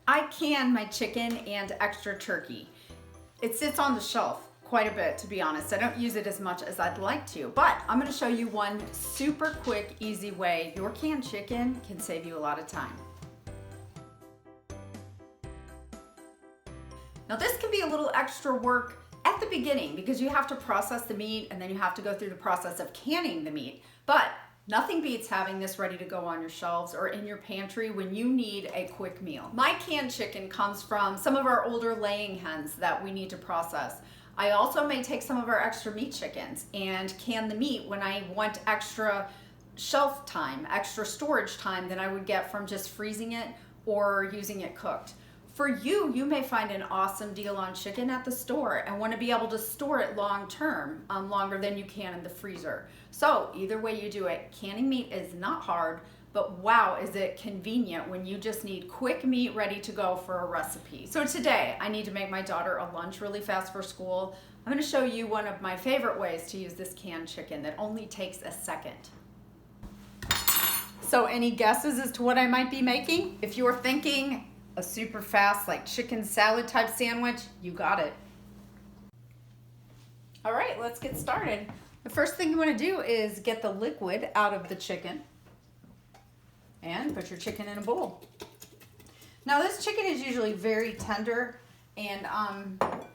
I can my chicken and extra turkey. It sits on the shelf quite a bit, to be honest. I don't use it as much as I'd like to, but I'm gonna show you one super quick, easy way your canned chicken can save you a lot of time. Now this can be a little extra work at the beginning because you have to process the meat and then you have to go through the process of canning the meat, but nothing beats having this ready to go on your shelves or in your pantry when you need a quick meal. My canned chicken comes from some of our older laying hens that we need to process. I also may take some of our extra meat chickens and can the meat when I want extra shelf time, extra storage time than I would get from just freezing it or using it cooked. For you, you may find an awesome deal on chicken at the store and want to be able to store it long term, longer than you can in the freezer. So either way you do it, canning meat is not hard, but wow, is it convenient when you just need quick meat ready to go for a recipe. So today, I need to make my daughter a lunch really fast for school. I'm going to show you one of my favorite ways to use this canned chicken that only takes a second. So any guesses as to what I might be making? If you're thinking a super fast like chicken salad type sandwich, you got it. All right, let's get started. The first thing you want to do is get the liquid out of the chicken and put your chicken in a bowl. Now this chicken is usually very tender, and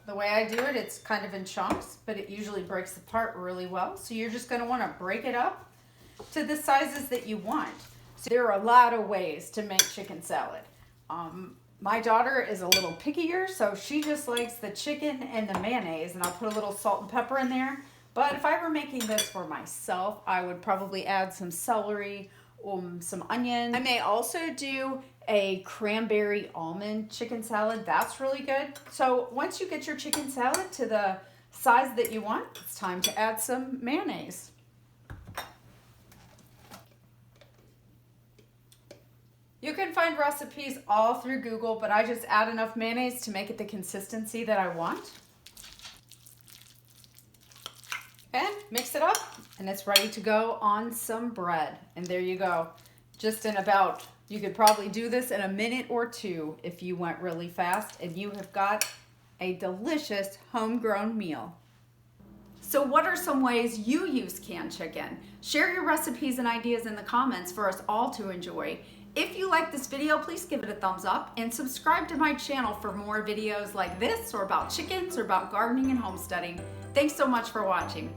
the way I do it, it's kind of in chunks, but it usually breaks apart really well. So you're just going to want to break it up to the sizes that you want. So there are a lot of ways to make chicken salad. My daughter is a little pickier, so she just likes the chicken and the mayonnaise, and I'll put a little salt and pepper in there. But if I were making this for myself, I would probably add some celery, some onion. I may also do a cranberry almond chicken salad. That's really good. So once you get your chicken salad to the size that you want, it's time to add some mayonnaise. You can find recipes all through Google, but I just add enough mayonnaise to make it the consistency that I want. And mix it up, and it's ready to go on some bread. And there you go. Just in about, you could probably do this in a minute or two if you went really fast, and you have got a delicious homegrown meal. So what are some ways you use canned chicken? Share your recipes and ideas in the comments for us all to enjoy. If you like this video, please give it a thumbs up and subscribe to my channel for more videos like this, or about chickens, or about gardening and homesteading. Thanks so much for watching.